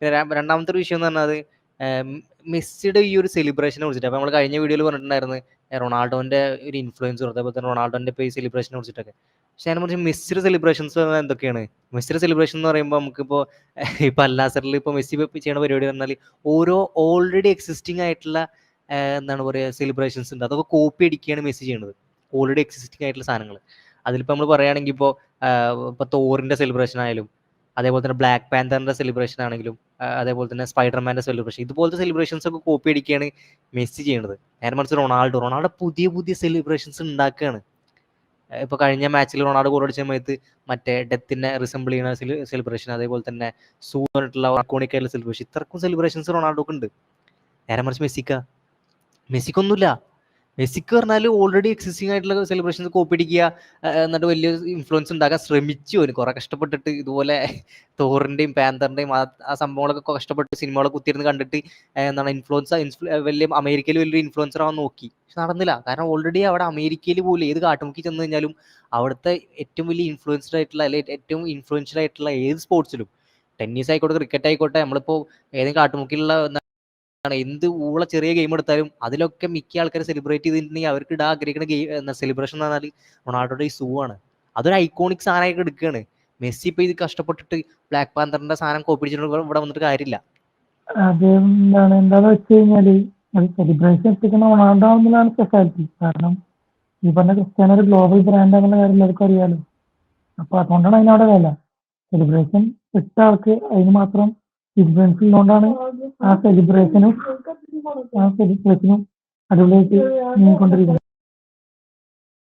രണ്ടാമത്തെ ഒരു വിഷയം എന്ന് പറഞ്ഞാൽ മെസ്സിയുടെ ഈ ഒരു സെലിബ്രേഷനെ കുറിച്ചിട്ട്. അപ്പോൾ നമ്മൾ കഴിഞ്ഞ വീഡിയോയിൽ പറഞ്ഞിട്ടുണ്ടായിരുന്നു റൊണാൾഡോന്റെ ഒരു ഇൻഫ്ലുവൻസ്, അതേപോലെ തന്നെ റൊണാൾഡോന്റെ ഇപ്പോൾ ഈ സെലിബ്രേഷനെ കുറിച്ചിട്ടൊക്കെ. പക്ഷെ അതിനെ കുറിച്ച് മെസ്സിയുടെ സെലിബ്രേഷൻസ് എന്തൊക്കെയാണ്? മെസ്സിയുടെ സെലിബ്രേഷൻ എന്ന് പറയുമ്പോൾ നമുക്കിപ്പോൾ ഇപ്പോൾ അൽനാസറിൽ ഇപ്പോൾ മെസ്സി ചെയ്യുന്ന പരിപാടി പറഞ്ഞാൽ ഓരോ ഓൾറെഡി എക്സിസ്റ്റിംഗ് ആയിട്ടുള്ള എന്താണ് പറയുക സെലിബ്രേഷൻസ് ഉണ്ട്. അതൊക്കെ കോപ്പി അടിക്കുകയാണ് മെസ്സി ചെയ്യുന്നത്, ഓൾറെഡി എക്സിസ്റ്റിംഗ് ആയിട്ടുള്ള സാധനങ്ങൾ. അതിലിപ്പോൾ നമ്മൾ പറയുകയാണെങ്കിൽ ഇപ്പോൾ തോറിന്റെ സെലിബ്രേഷൻ ആയാലും, അതേപോലെ തന്നെ ബ്ലാക്ക് പാന്തറിന്റെ സെലിബ്രേഷൻ ആണെങ്കിലും, അതേപോലെ തന്നെ സ്പൈഡർമാന്റെ സെലിബ്രേഷൻ, ഇതുപോലത്തെ സെലിബ്രേഷൻസ് ഒക്കെ കോപ്പി അടിക്കുകയാണ് മെസ്സി ചെയ്യുന്നത്. നേരെ മറിച്ച് റൊണാൾഡോ പുതിയ പുതിയ സെലിബ്രേഷൻസ് ഉണ്ടാക്കുകയാണ്. ഇപ്പോൾ കഴിഞ്ഞ മാച്ചിൽ റൊണാൾഡോ ഗോൾ അടിച്ച സമയത്ത് മറ്റേ ഡെത്തിനെ റിസംബിൾ ചെയ്യുന്ന സെലിബ്രേഷൻ, അതേപോലെ തന്നെ സൂപ്പറായിട്ടുള്ള ഐക്കോണിക് ആയിട്ടുള്ള സെലിബ്രേഷൻ, ഇത്രക്കും സെലിബ്രേഷൻസ് റൊണാൾഡോക്ക് ഉണ്ട്. നേരെ മറിച്ച് മെസ്സിക്കൊന്നുമില്ല. മെസ്സിക്ക് പറഞ്ഞാൽ ഓൾറെഡി എക്സിസ്റ്റിംഗ് ആയിട്ടുള്ള സെലിബ്രേഷൻസ് കോപ്പി അടിക്കുക, എന്നിട്ട് വലിയ ഇൻഫ്ലുവൻസ് ഉണ്ടാക്കാൻ ശ്രമിച്ചു. അവന് കുറെ കഷ്ടപ്പെട്ടിട്ട് ഇതുപോലെ തോറിന്റെയും പാന്തറിന്റെയും ആ സംഭവങ്ങളൊക്കെ കഷ്ടപ്പെട്ട് സിനിമകളൊക്കെ കുത്തിയിരുന്ന് കണ്ടിട്ട് എന്താണ് വലിയ അമേരിക്കയിൽ വലിയൊരു ഇൻഫ്ലുവൻസർ ആവാൻ നോക്കി. പക്ഷെ നടന്നില്ല. കാരണം ഓൾറെഡി അവിടെ അമേരിക്കയിൽ പോലും ഏത് കാട്ടുമുക്കി ചെന്ന് കഴിഞ്ഞാലും അവിടുത്തെ ഏറ്റവും വലിയ ഇൻഫ്ലുവൻസ്ഡ് ആയിട്ടുള്ള, അല്ലെങ്കിൽ ഏറ്റവും ഇൻഫ്ലുവൻഷ്യൽ ആയിട്ടുള്ള ഏത് സ്പോർട്സിലും, ടെന്നീസ് ആയിക്കോട്ടെ, ക്രിക്കറ്റ് ആയിക്കോട്ടെ, നമ്മളിപ്പോൾ ഏതെങ്കിലും കാട്ടുമുക്കിലുള്ള എന്ത് ഊള ചെറിയ ഗെയിം എടുത്താലും അതിലൊക്കെ മിക്ക ആൾക്കാർ സെലിബ്രേറ്റ് ചെയ്തിട്ടുണ്ടെങ്കിൽ അവർക്ക് ഇടാൻ ആഗ്രഹിക്കുന്ന ഗെയിം സെലിബ്രേഷൻ എന്ന് പറഞ്ഞാൽ റൊണാൾഡോയുടെ ഈ സൂ ആണ്. അതൊരു ഐക്കോണിക് സാധനമായിട്ട് എടുക്കുകയാണ്. മെസ്സി ഇപ്പൊ ഇത് കഷ്ടപ്പെട്ടിട്ട് ബ്ലാക്ക് പാന്തറിന്റെ സാധനം കോപ്പി അടിച്ചിട്ട് ഇവിടെ വന്നിട്ട് കാര്യമില്ല. അത് എന്താന്ന് വെച്ച് കഴിഞ്ഞാല് സെലിബ്രേഷൻ എത്തിക്കുന്ന റൊണാൾഡോ ആവുന്നതാണ് സ്പെഷ്യാലിറ്റി. കാരണം ഈ പറഞ്ഞ ക്രിസ്ത്യാനോ ഒരു ഗ്ലോബൽ ബ്രാൻഡ് ആണെന്നുള്ള കാര്യം എല്ലാവർക്കും അറിയാലോ. അപ്പൊ അതുകൊണ്ടാണ് അതിനവിടെ വില. സെലിബ്രേഷൻ ഇട്ട ആൾക്ക് അതിന് മാത്രം ഇൻഫ്ലുവൻസ് ഉള്ളതുകൊണ്ടാണ് ആ സെലിബ്രേഷനും അടിപൊളിയായിട്ട് നീങ്ങിക്കൊണ്ടിരിക്കുന്നത്.